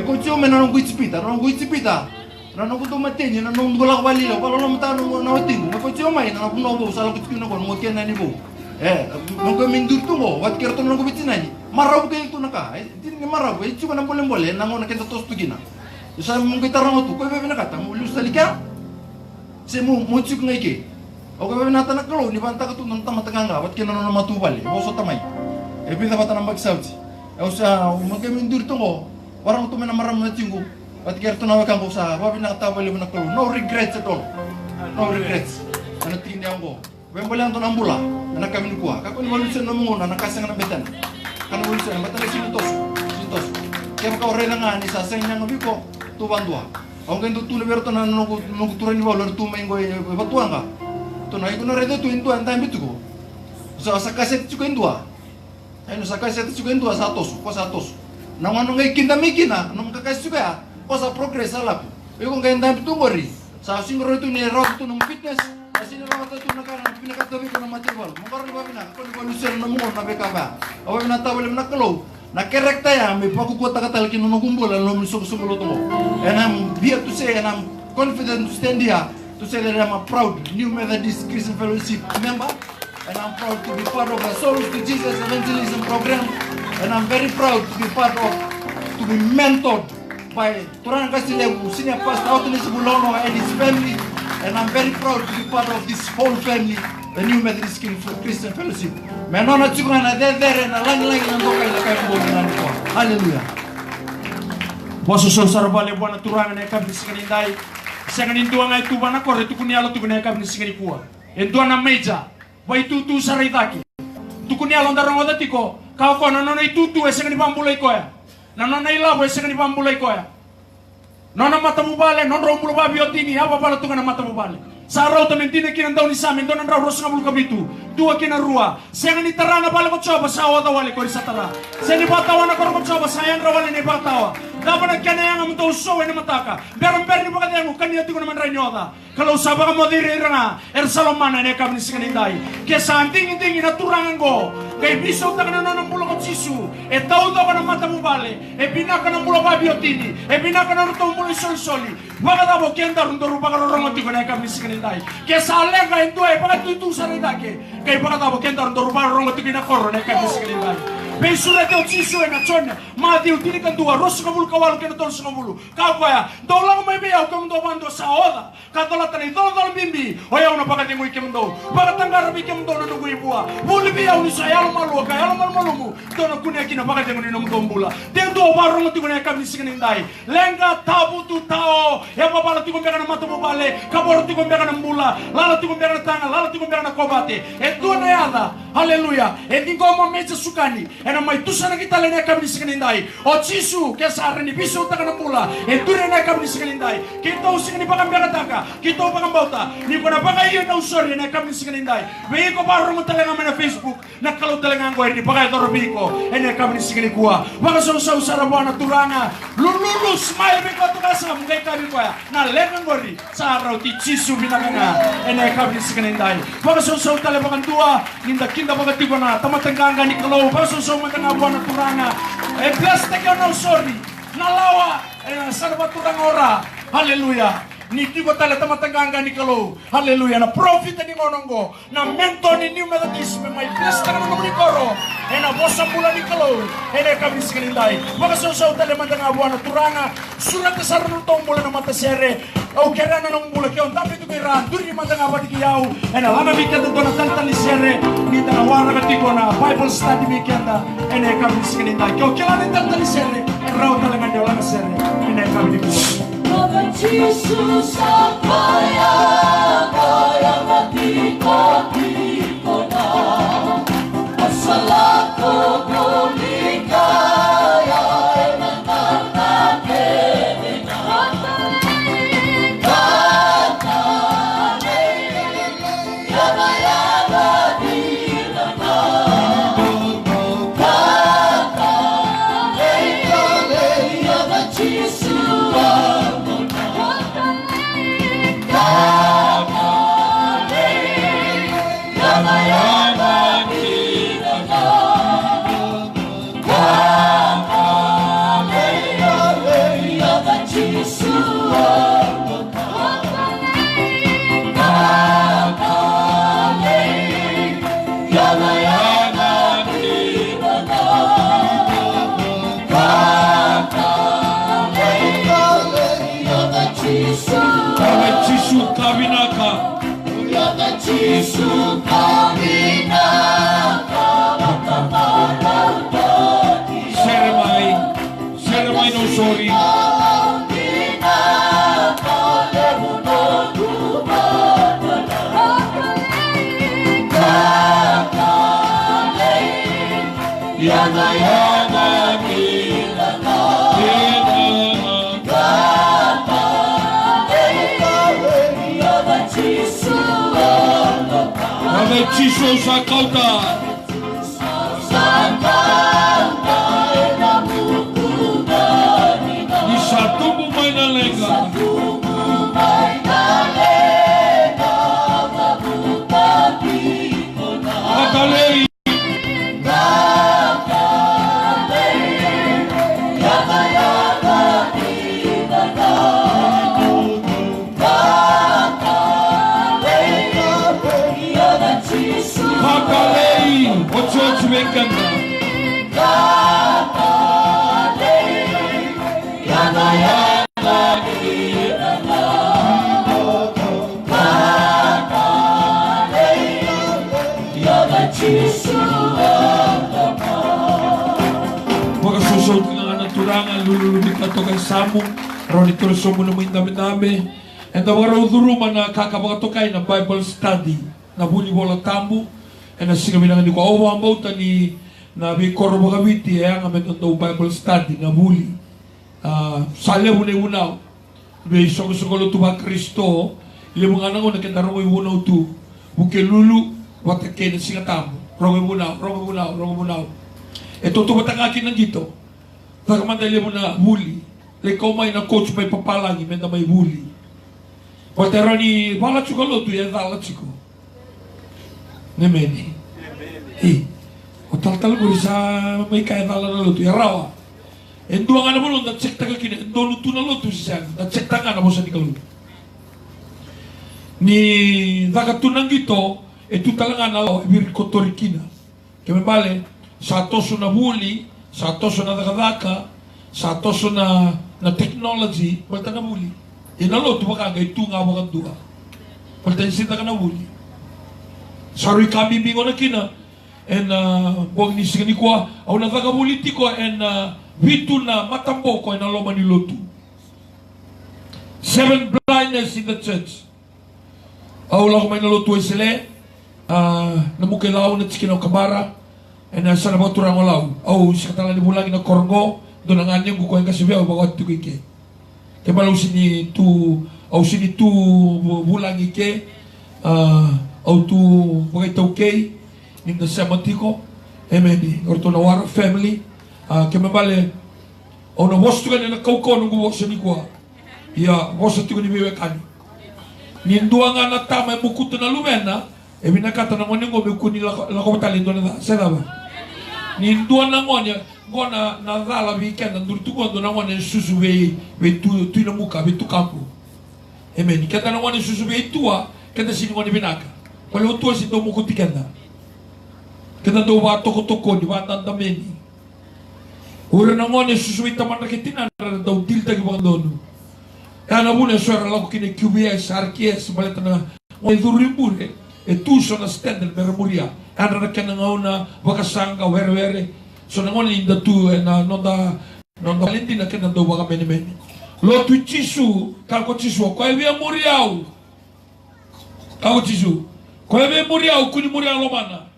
Kung siyo, may nanong guitsipita, nanong ko tumatinin, nanong gula ko balila, palo lang matanong na watin. Kung siyo may, nanong punobo, salang ko tsikin ako, nung kaya na nibo. Nung ko mindur to ko, wat kira to nang ko bitinay, maraw kayo ito na ka. Hindi nga maraw, siyo ka nang boleh, nangon na kita tos to gina. Sa mong gitarang mo to, kaya bebe nakata, mo ulus talika. Kasi mo tsuk nga iki. Oke, bebe nata na kalo, ni banta ka to nang tamatanga wat kina na matubali, boso tamay. Pinta bata nang magsawti. Sa magamindur to ko, parang to may namaram na tinggo. At kaya to nawakan ko sa, babi nakatawali mo na kalo. No regrets at all. No regrets. Ano tingin ko? Bembolang to nambula, anak kami ni kuah. Kako ni walusen namungun, anak kasang anak betan. Kan walusen, betan lagi sintos. Kaya kau rela nga ni saseng yang ngabi ko, tuban tua. Ang kendo tu lebih to na nunggu turan ni walor tu main goy batuan ka. To na ikuna redo tu intu antai bitu ko. So sakaset juga indua. Ayo sakaset juga indua satos. Nang anu ngai kinda mikina, nang kakas juga ya. Ko sa progress ala ko. Yo ngai antai bitu gori. Sa singro itu ni rot tu nang fitness. Asini rot tu nakana pinakatabi ko na material. Mukar ni babina, ko ni walusen namungun na bekaba. Awa na tawale na kalo. Na kerekta ya, may pakukuta katal kinunukumbol ang lumusog-sumulo to. And I'm here to say, and I'm confident to stand here to say that I'm a proud New Methodist Christian Fellowship member, and I'm proud to be part of the Souls to Jesus Evangelism program, and I'm very proud to be to be mentored by Turan Kasilewu, Senior Pastor Autunis Bulono and his family, and I'm very proud to be part of this whole family, the New Methodist Christian Fellowship. Menona chukuna na dedere na lang nandoka ila kaya mbona kwa. Hallelujah. Posso sosar vale buona turanga na kabni singanindai. Singanintua ngai tu bana kore tu kunialo tu kunai kabni singanipua. Entua na meja. Wai tu saraitaki. Tu kunialo ndarongo datiko. Kau ko nona itu tu singanipambulai koya. Nona ila bo singanipambulai koya. Nona mata mubale non rombulo babi otini apa pala tu kana mata mubale. Sarau tamentine kina daw ni samin donan raw rosna bul kabitu. Dua kina rua. Sayang ni tarana bala ko coba sawa tawali ko sa tara. Seni batawa na ko coba sayang rawali ni batawa. Dapat na kana yang amto so ni mataka. Beram ni bakat yang kanya tu ko naman ranyoda. Kalau sabaka mo diri nga Salomana ne kabni sikanindai. Ke santing na turangan go. Kay biso ta kana non bulo ko sisu. E tao to kana mata mo bale. E pinaka na bulo babiotini. E pinaka na to bulo soli. Baga dabo kenda rundoru baga rongo ti ko na kabni sikanindai. Ke sale ka ento e baga tu sanidake. Kay baga dabo kenda rundoru baga rongo ti na korro na kabni sikanindai. Besura teo sisu e na chone. Ma di utini kan dua ros ka bulu kawal kena tol sa bulu. Ka ya. Dolang may biyaw kam do bando sa oda. Katola tani dol bimbi. Oya una baga tingoy kemdo. Baga tanggar bi kemdo na nungui bua. Buli biyaw ni sa yalo malu ka yalo malumu. Dono kunya kina baga tingoy ni nom bula. Den do barong ti kunya kam sikanindai. Lenga tabu tu tao. Ya babala ti kumbera na mata mo bale. Kaboro ti kumbera na mula. Lala ti kumbera na tanga, lala ti kumbera na kobate. E tu na yada. Haleluya. E di ko mo mecha sukani. E na may tusa na kita lena kam sikanindai. O chisu ke sa ni bisu ta kana mula. E tu na kam sikanindai. Kita usikani bakam bera taka. Kita bakam bauta. Ni ko na baka iyo na usori na kam sikanindai. Be ko barong talenga na Facebook. Na kalau talenga ko ni baka dorobi ko. E na kam sikani kuwa. Baka sa usara buana turanga. Lulu smile be ko to kasa mga kabi ko ya. Na lenga ngori sa araw ti chisu binakanga. E na kam sikanindai. Baka sa tale bakan tua. Kinda baka tigo na tamatanganga ni kalau. Baka sa mga buana turanga. E plastic na usori. Nalawa. E na sarba turanga ora. Haleluya. Niki ko tala tamatanganga ni kalau. Haleluya. Na profit ni ngonongo. Na mentor ni New Methodist may plastic na ni koro. E na bosa pula ni kalau. E na kami sikanindai. Baka sa tala matanga buana turanga. Surat sa sarno tong mula na mata sere. O kera na nung mula kaya tapi tu kira duri matanga ba di kiyaw. E na lama bikin to na tantan ni sere. Ni na wara ka tiko na Bible study bikin da. E na kami sikanindai. Kaya kila ni tantan ni sere. Raw talaga ni wala sere. E na kami di kuwa. Lord Jesus, kaya matiko na asalato kulikaya nananakene na katale yama dina na katale yama Jesus. Seremai no sorry. Ave Chiso Sakauta. Di satu bumai na lega. Makalei. Makalei. Ocho chumekanda. Mga susod nga naturangan, lululubik na to kay Samu, ron ito rin mo naman dami-dami. And the mga ruduruman na kakabakatokay na Bible study, na buli wala tambo, and nasi kami nga ni ko, ang bauta ni na may korbo kawiti, ang amin ang Bible study, na buli. Sali mo na iunaw, may song-song tuba Kristo, ilang mga nangon na kintarong iunaw to, buke lulu, watake na singatamo, rong iunaw. Ito tumatang akin nandito. Pagkamandali mo na huli. Like ikaw may na coach may papalangi, may na may huli. Patera ni balat ko loto, yan dalat ko. Nemeni. O tal-tal ko sa may kaya dalat na loto, yarawa. Endo nga naman nun, na-check taga kina, endo luto na loto siya, na-check taga na mo sa nikaluto. Ni nakatunang ito, ito talaga na ibirin ko torikina. Kaya bale, sa toso na huli, sa toso na nakadaka, sa toso na technology, palta na huli. Inalo, tuwaka nga, ito nga wakang duha. Palta yung sita ka na huli. Sorry kami bingo na kina, and buwag nisi ka ni kuwa, ako nakakahuli ko, and wito na matambo ko, and aloman ni Lotu. 7 blindness in the church. Wala ko may naluto ay sila, namukilaw na tsikinaw kabara, and nasa na ba turang walaw? Si katala ni bulangin na korgo, doon ang anyang kukuhin kasi biyaw, bawat tukoy ke. Kaya malaw sini tu bulangi ke, tu bagay tau ke, ning nasa matiko, amen, orto na wara family, kaya mabale, na wasto ka na kauko nung guwa sa nikwa, wasto tiko ni biwekani. Nindua nga na tama yung mukuto na lumena, binakata na ngon yung gomikuni lakobatali doon na sa ba? Nindua na ngon yung na dala weekend, nandurtuko doon na ngon yung susuwe tu na muka, tu kampo. Amen. Kata na ngon yung susuwe tua, kata sini ngon yung binaka. Wala tua si do mukuti kanda. Kata do wa toko-toko, di ba tandameni. Ura na ngon yung susuwe taman na kitinan, daw dilta gibang doon. Kaya na muna suara lang ko kini QBS, RKS, balita na ngon duribure, tu so na stendel memoria. Ana na kena ngauna wakasanga were. So na ngon inda tu na nonda valenti na kena do waka meni. Lo tu chisu, kako chisu, ko ewe muriau. Kako chisu. Ko ewe muriau kuni muriau lo mana.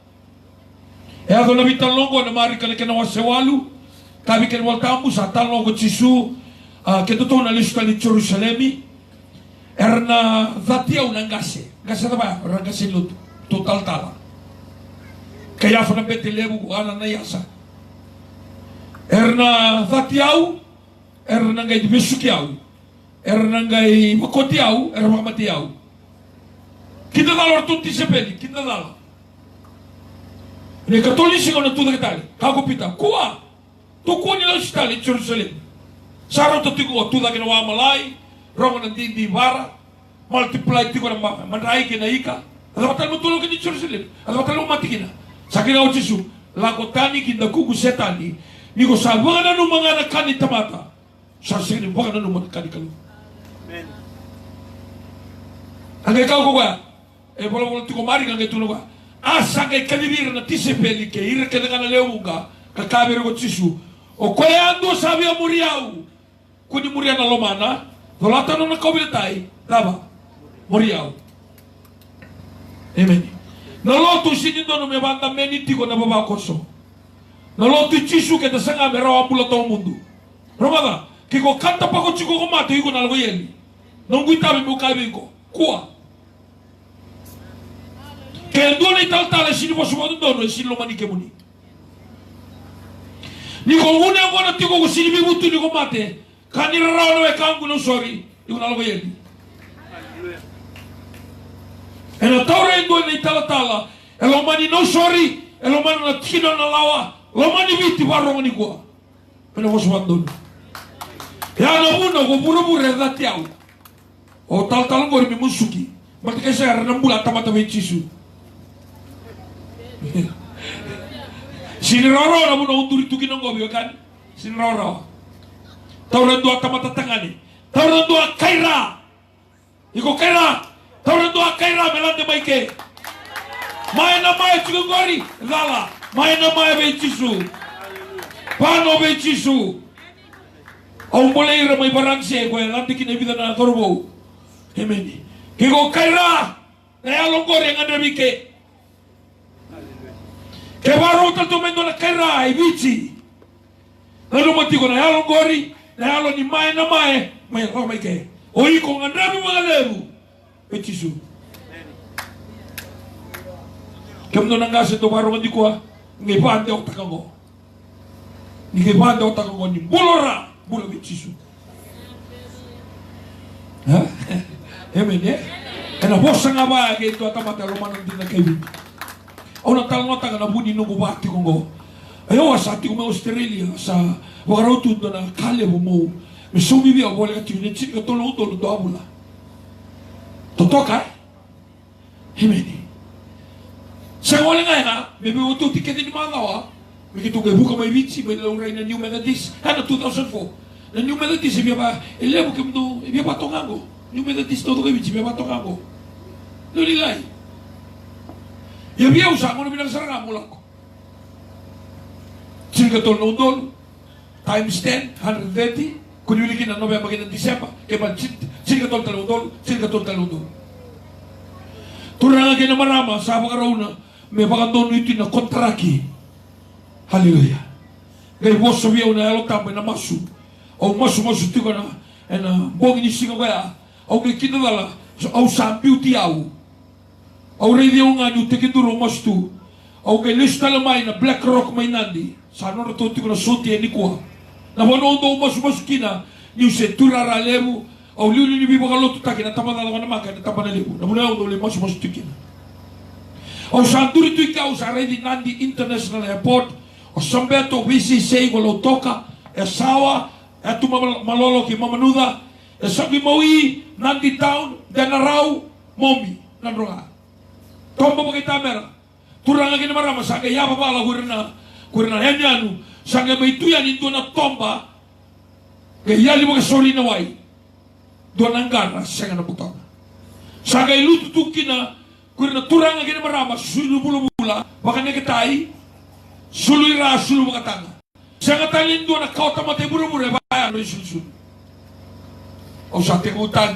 Ako na bitan longo na mari kala kena wasewalu. Kabi kena waltamu sa tan longo chisu. Kita tahu na listo ni Jerusalemi. Erna zatiau nangase. Gasa ba? Rangase lut total tala. Kaya fa na Betlehem ana na yasa. Erna zatiau, erna ngai besukiau. Erna ngai makotiau, erna matiau. Kita dalo tutti sepeli, kita dalo. Ne katolisi kono tudo ketali. Kako pita, kuwa. Tu kuwa ni lo stali Jerusalem. Saro to tigo tudo que no wa malai, rongo na dindi vara. Multiply tigo na manrai kina ika. Ada batal mo tulog ni Jerusalem. Ada batal mo matikina. Sakina o Jesu, lakotani kinda kuku setani. Niko sa mga na mga nakani tamata. Sa sige mga na mga nakani kalu. Amen. Ang ikaw ko ba? Wala tigo mari kang tulog ba? Asa kay kalibir na tisepeli ke ira kada kana leuga kakabere ko Jesu. O koyando sabi muriau. Kuni muria na lomana, dolata no na kawilatay, daba, muriau. Amen. Na loto sinindo no me banda meniti ko na baba koso. Na lotu chisu kita sanga merawa pula tau mundo. Romada, kiko kanta pako chiko ko mate iko na lago yeli. Nunggu itabi mo kabi ko. Kuwa. Kaya doon ay tal-tala sini po sumunod doon ay sino manike mo ni. Ni ko una ko na tiko ko sini bibuto ni ko mate. Kanira raw na kangu no sorry. Iko na lago yeli. Ena taura doon ay tal-tala. Elo mani no sorry. Elo mani na tino na lawa. Lo mani biti barong ni ko. Pena po sumunod doon. Ya na muna ko puro-puro dati au. O tal-tala ko rin musuki. Mati kasi aran bulan tamata may chisu. Siniroro na muna undur itu kinong gobi kan? Siniroro. Tauran dua tamata tangani. Tauran dua kaira. Iko kaira. Tauran dua kaira melande baike. Mae na mae chigongori. Lala. Mae na mae may chisu. Pano may chisu. Au mulai ramai barang se ko lande kinebida na torbo. Amen. Kiko kaira. Kaya longor yang ada bike. Ke baru tentu na kaira ibici. Lalu mati ko na halo gori, na halo ni mai na mai ko mai ke. Oi ko ngandabi mga lebu. Petisu. Kemno nanga se to baru ngandi ko ngi pande o takango. Ngi pande o takango ni bulora, bulo petisu. Ha? Amen ya. Kana bosa nga ba ke to atamata romanan din na kaibit. Au na tal nota kana buni no bubati kongo. Ayo asati ko Australia sa wakarotu do na kale mo. Me sumi bia bole ka tine chika tolo tolo do abula. Totoka. Himeni. Sa wala nga na, bebe uto tiketi ni magawa. Me kitu ke buka mai vitsi me lo reina New Methodist. Kana 2004. Na New Methodist bia ba elevo ke mdo bia ba tongango. New Methodist todo ke vitsi bia ba tongango. No lilai. Ya biya usah mo na binasarang mo lang ko. Sila tol no dol times 10, 130. Kung yulikin na November ng December, kaya man sila tol taludol, sila tol taludol. Turang agay na marama sa pagkaraw na may pagkandon ito na kontraki. Hallelujah. Kaya boss sabiyaw na alok tambay na masu. O masu tiko na bongin isigaw kaya. O kaya kinadala, o sampiw tiyaw. Au radio nga ni tekituro mastu. Au kay lista lamay na Black Rock may nandi. Sano na tuti ko na suti ni kuha. Na wano do mas kina ni se turara lebu. Au liu ni bibo kalotu taki na tamada na maka na tamada lebu. Na muna do le mas tikina. Au santuri tu ikaw sa ready Nandi International Airport. O sambeto BCC ko lo toka. E sawa e tu malolo ki mamanuda. E sabi maui Nandi Town Danarau Momi nanroga. Tomba pakai kamera, turang lagi nama ramah sange ya papa lah kurna hanya anu sange begitu yang itu na tomba, gaya lima kesori nawai, dua nanggara sange na putang, sange lu tutukina kurna turang lagi nama ramah sulu bula bahkan neketai sulu ira sulu makatanga, sange talin dua na kau tamate buru-buru bayar risul, au sate utang,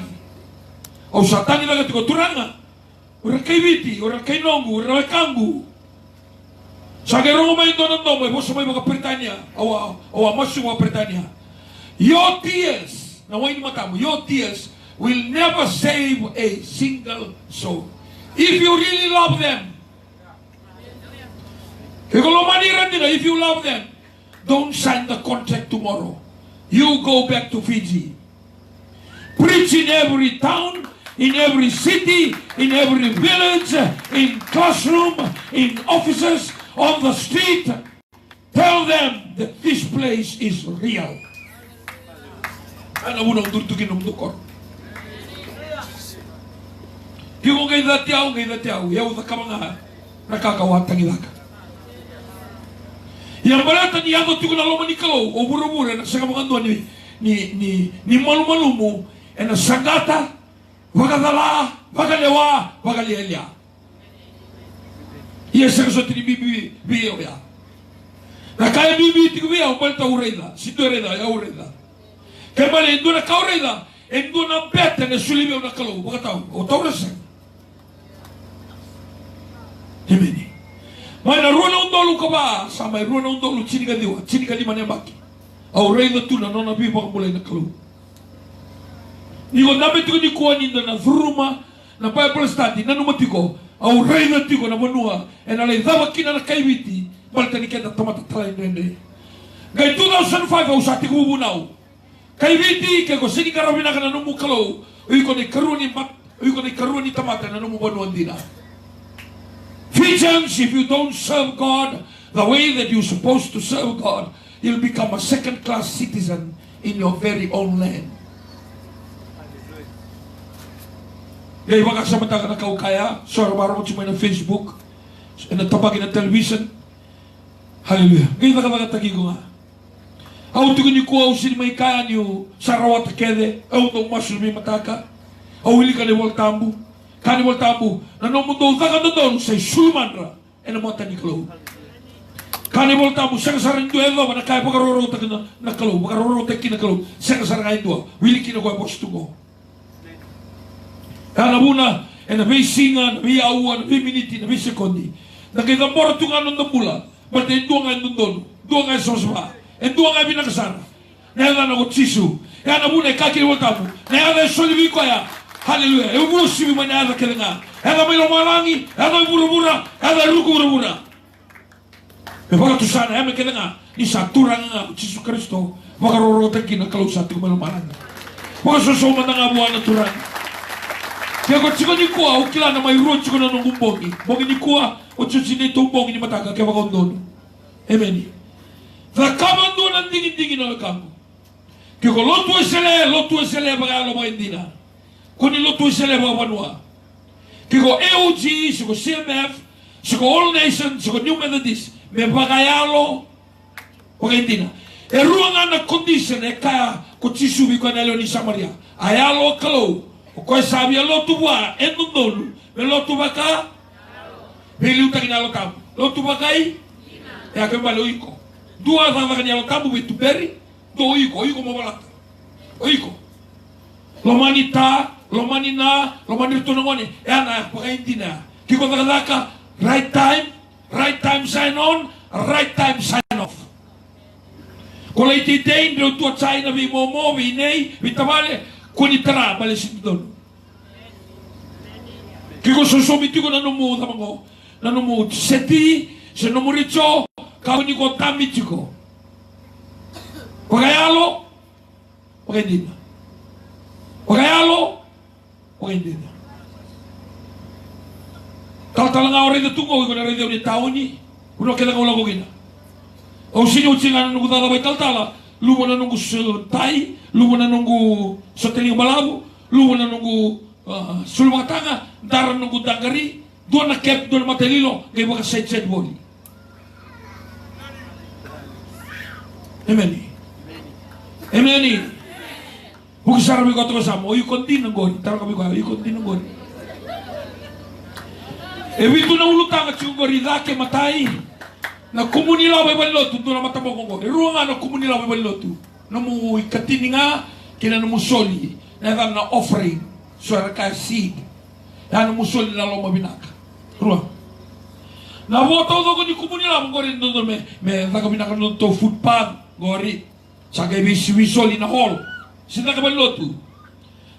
au satani lagi tu turanga. Ora kay biti, ora kay nongu, ora kay kangu. Sa gero may doon ng boso may mga Britanya, awa masu mga Britanya. Your tears, na way mata mo, your tears will never save a single soul. If you really love them. If you love them, don't sign the contract tomorrow. You go back to Fiji. Preach in every town, in every city, in every village, in classroom, in offices, on the street. Tell them that this place is real. Ano mo nang durtugin ng dukor? Yung ngay datiyaw, yaw na ka mga nakakawatang ilaka. Yang balatan niya ito ko na luman ikaw, o buru-buru, sa mga doon ni malu-malumo, e na sagata, Wakadala, wakalewa, wakalelia. Iya sa kasot ni bibiyo ya. Na kaya bibi tigo biya umalta ureda, sito ureda, ya ureda. Kaya mali endo na kaureda, endo na beta na sulibiyo na kalo, wakataw, o taurasan. Himeni. Mai na rua na undolu ka ba, sa mai rua na undolu chini ka diwa, chini ka lima baki. Au rei na tuna nona biba ka mulai na kalu. Niko nabe tiko ni kuwa ninda na vruma na Bible study na numatiko. Au rei na tiko na vanua e na le dhava kina na kaiviti balta ni kenda tamata tala indende. Gai 2005 au sa tiku ubunau. Kaiviti ke ko sini karawina ka na numu kalau. Uiko ni karuni tamata na numu vanua ndina. Ephesians, if you don't serve God the way that you're supposed to serve God, you'll become a second-class citizen in your very own land. Gaya baka sa mata ka na kaukaya, sorry baro mo na Facebook, na tabagin na television. Hallelujah. Gaya baka tagi ko nga. Au tuko ni kuwa usini may kaya niyo sarawat kede, au tong masulmi mataka, au hili ka ni waltambu. Kani waltabu na no mundo daga don say sumanra ena mota ni klo. Kani waltabu sanga sarin do elo na kai pagaroro ta na klo pagaroro ta kina klo sanga sarin do wili kina ko postugo. Ana buna ena be singa na be aua na be miniti na be sekondi. Na ke da mora tu ngano na mula bate do ngai don do ngai sosba e do ngai bina kasara. Na na ko tisu. Ana buna ka kini waltabu. Na ana solivi ko ya. Haleluya. Eu vou subir manhã daquele nga. Ela vai lomarangi, ela vai burubura, ela vai burubura. Me baka tu sana, ela kele nga. Ni satura nga Jesus Kristo. Baka rorota kina kalau satu lomarangi. Baka sosoma nga buana turan. Kaya ko chiko ni kuwa ukila na may ro chiko na nung bongi. Bongi ni kuwa o chusini to bongi ni mataka kaya baka ondono. Amen. The kamando nan dingin na kambo. Kaya ko lotu esele baka lo mo indina. Kuni lotu isele ba wanua. Kiko EOG, siko CMF, siko All Nation, siko New Methodist, me bagayalo, wakaitina. E ruanga na condition e kaya ko chisubi ko na leo ni Samaria. Ayalo kalo, ko sabi lotu wa endondolu, me lotu baka, me liuta kinalo tabu. Lotu bakai, e akembale oiko. Dua zava kinalo tabu betu beri, do oiko mo balata. Oiko. Lomanita, lomanina, lomanirtunongoni, yana pakaintina. Kiko takadaka, right time sign on, right time sign off. Kula ititain, bilo tuwa China, vi momo, vi nei, vi tabale, kuni tara, bale sindon. Kiko susumiti ko nanumu, tamango, nanumu, seti, senumuricho, kawini ko tamitiko. Pagayalo, pakaintina. Pagayalo, pagkaindina. Talanga ore de tungo ko na rede ni tauni, uno kela ko lago gina. O sinyo singa nungu dala bay taltala, lumo na nungu tai, lumo na nungu soteli balabu, lumo na nungu sulmatanga, dar nungu dangari, do na kep do na matelilo, kay baka set boli. Amen. Amen. Bukan sarami ko to sama, o yukon din ng gori, tara kami ko, yukon din ng gori. Ebitu na ulutang at yung gori dake matay, na kumunila may balilotu, doon na matabo kong gori. Ruang nga na kumunila may balilotu, na mo ikatini nga, kina na mo soli, na yan na offering, suara kaya seed, yan na mo soli na lo mabinaka. Ruang. Na boto do ko ni kumunila mong gori, doon may nakabinaka doon to footpath, gori, sa kaya soli na hall. Sila ka balilotu.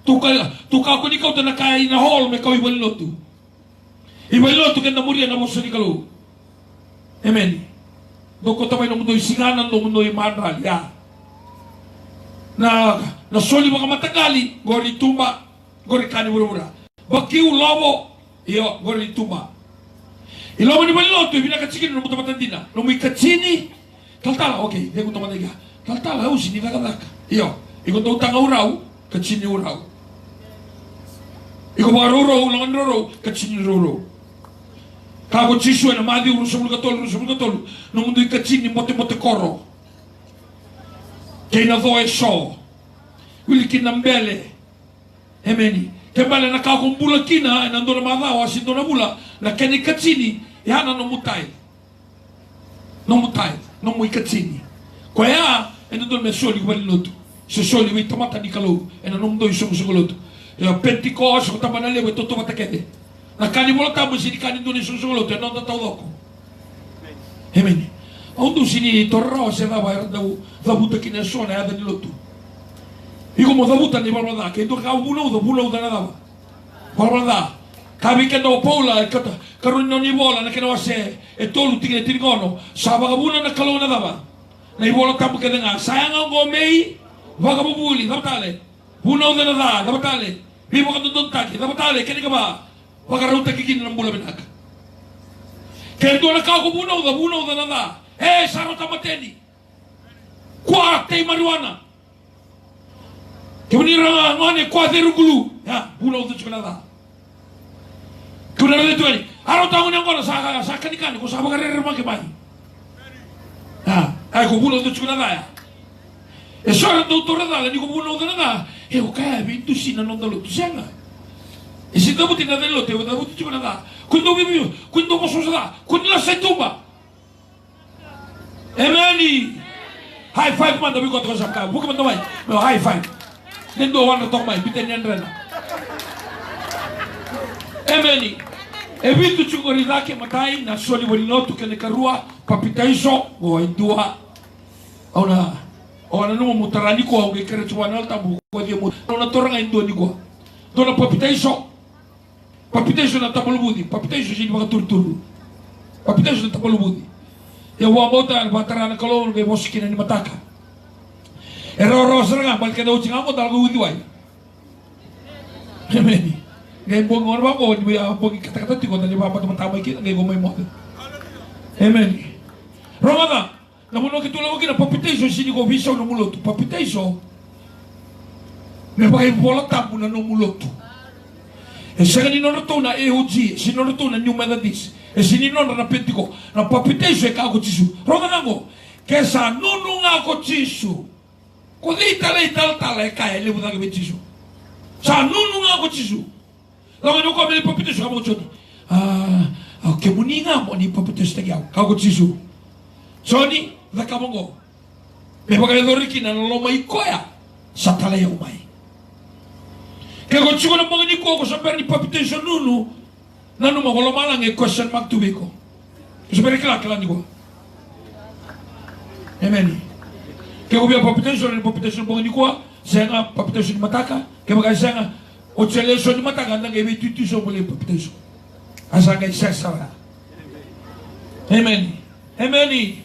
Tuka ko ni kau na kaya na hall may kau ibalilotu. Ibalilotu kan namurian na mo sa ni kalu. Amen. Doko tamay ng mundo'y singanan ng mundo'y manral. Ya. Na soli mga matagali, gori tumba, gori kani mura-mura. Bakiw lobo, iyo, gori tumba. Ilaw ni balilotu, ibinakatsikin ng mutamatan din na. Nung may katsini, kaltala, okay, hindi ko tamatay ka. Kaltala, sini nakadaka. Iyo. Ikaw daw tanga uraw, katsini uraw. Ikaw mga ruraw, langan ruraw, katsini ruraw. Kako tsiswa na madi urusam gatol, nung mundo'y katsini mote-mote koro. Kaya na doe so. Wilikin ng bele. Amen. Kaya bale na kakong bulakina, nando na madawa, sindo na bula, na kani katsini, yana no mutay. No mutay, no muy katsini. Kaya, nando na mesoli, waliloto. Se soli wi tomata ni kalau ena nung do isong sugulot ya pentikos ko tamana lewe to tomata kede na kani mo tamu si kani do ni sugulot no ta tawdo ko Amen. Auto sini torra se va da buta kina sona ada ni lotu. Iko mo da buta ni balada ke to ka bulo da nada. Balada. Kabi ke no pola kata karunno ni bola na ke no se e tolu tigre tirgono sa vagabuna na kalona dava. Na ibola tapu ke denga sayang go mei vagabubuli da tale. Bulo da nada da tale. Vivo ka don taki da tale ke ni ka ba. Vagaruta ke kin na bula benak. Ke do na ka go bulo da nada. Sarota mateni. Kwa te marijuana. Kemunira ngone kwa te rugulu. Ya, bulo tu chukala. Kuna le tuani. Arota ngone ngona sa kanikani ko sa bagare rema ke bai. Ha, ai ko bulo tu chukala ya. E sora do torada ni ko bulo da nada. E o ka bintu sina non do tu senga. E se dopo ti na dello te o da tu chukala. Quando vivi, quando posso sa, quando la setuba. Amen. High five man, we got to go. Book man, no high five. Then do one to talk my bit and rena. Amen. Evito chugorida ke matai na soli bolino tu ke ne karua papitaiso o indua. Ona no mutarani ko o ke kere chuana tabu ko dia mo. Ona toranga indua ni ko. Dona papitaiso. Papitaiso na tabulbudi. Papitaiso jini ba turturu. Papitaiso na tabulbudi. Ya wa bota al batarana kalon be moskina ni mataka. Ero seranga bal ke do cinga mo dal go wai. Amen. Ngai bong or ba ko ni ya bong kata-kata ti ko tadi ba patama ki ngai go mai mo. Amen. Romana, na mulo ke tulo ki na papitaiso sini go viso no mulo tu papitaiso. Me ba bola tapu na no mulo tu. E sagani no to na EOG, sino to na New Methodist. E sini non na pentiko na papitaiso e ka ko tisu. Romana go ke sa nunu nga ko tisu. Ko dei tale e ka ele buda ke tisu. Sa nunu nga ko tisu. Laga no ko me papitaiso ka mo choni. Ke muninga mo ni papitaiso te ka ko tisu. Choni da ka mongo. Me ba ka do riki na lo mai koya. Sa tale e mai. Ke ko chigo na mo ni ko sa per ni papitaiso nunu. Nanu mo lo malang e question mark tu beko. Supaya kela ni ko. Amen. Ke ko bia papitaiso mo ni ko, senga papitaiso ni mataka, ke ba senga o cheleso ni mataka na ke bitu so mo le papitaiso. Asa ke sesara. Amen. Amen.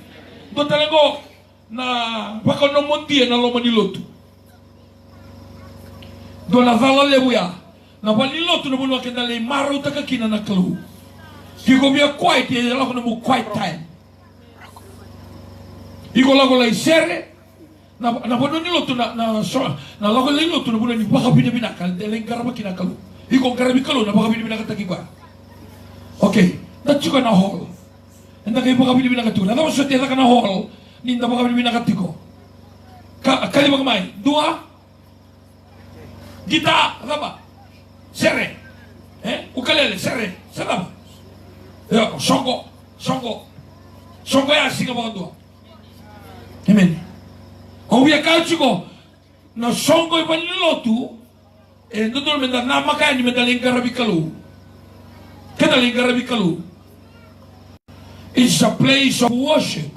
Do talago na baka no mondia na lo manilotu. Do na vala lebuya. Na walilotu na bunu akenda le maru takakina na kalu. Kiko bia quiet e la kono mo quiet time. Iko la gola isere na bunu ni lotu na la gola lotu na bunu ni baka bina kal de lengara makina kalu. Iko karabi kalu na baka bina kataki kwa. Okay, na chuka na hall. Enda kay baka bina katu. Na daw sote na hall ni nda baka bina katiko. Kali baka mai. Dua Gita raba. Sere. Ukulele sere. Seraba. Yo, songo ya singa baka dua. Amen. Obia kachiko na songo e panilotu e ndodol menda na makaya ni menda lengara bikalu. Kena lengara bikalu. It's a place of worship.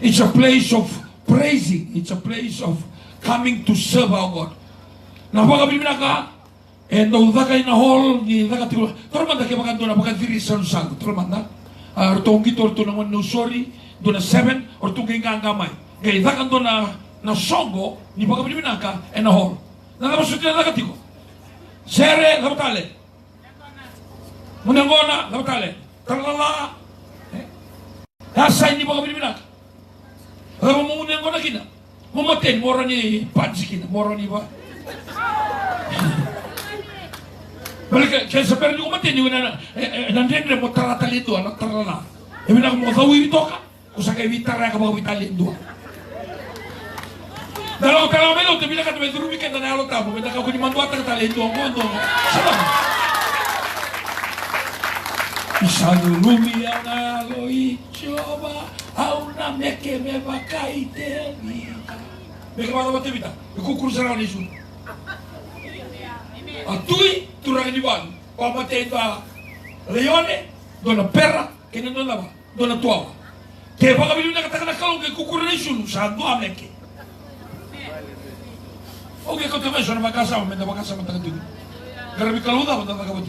It's a place of praising. It's a place of coming to serve our God. Na baka binaka e ndo daka ina hall ni daka tiko. Tormanda ke baka dona baka diri sanusang. Tormanda. Artongi torto na no sorry. Dona 7 or tungi nganga mai. Gay daka dona na songo ni baka binaka e na hall. Na dama sutia daka tiko. Sere labatale. Munangona labatale. Talala. Asai ni baka binaka. Aba mo munangona kina. Mo maten moro ni pansi kina, moro ni ba. Balik ke saper ni ko maten ni na nandendre mo taratali do na tarala. E bina mo dawi bitoka. Kusa kay vitara ka ba vitali do. Dalo kala melo te bina ka te rubi ke na alo tabo, bina ka ko ni mando ata tali do ngondo. Salam. Isanu rumi ana lo ichoba au na meke me bakaite ni. Meke ba ba te bita. Ko kurusara ni su. Atui turang di bang, pamate itu leone, dona perra, kena dona ba. dona tua. Ke pakabili na katakana kalong ke kukurisyon sa dua meke. Oke kau tu mesra makasama menda makasama tagad. Garabi kaluda pada tagad.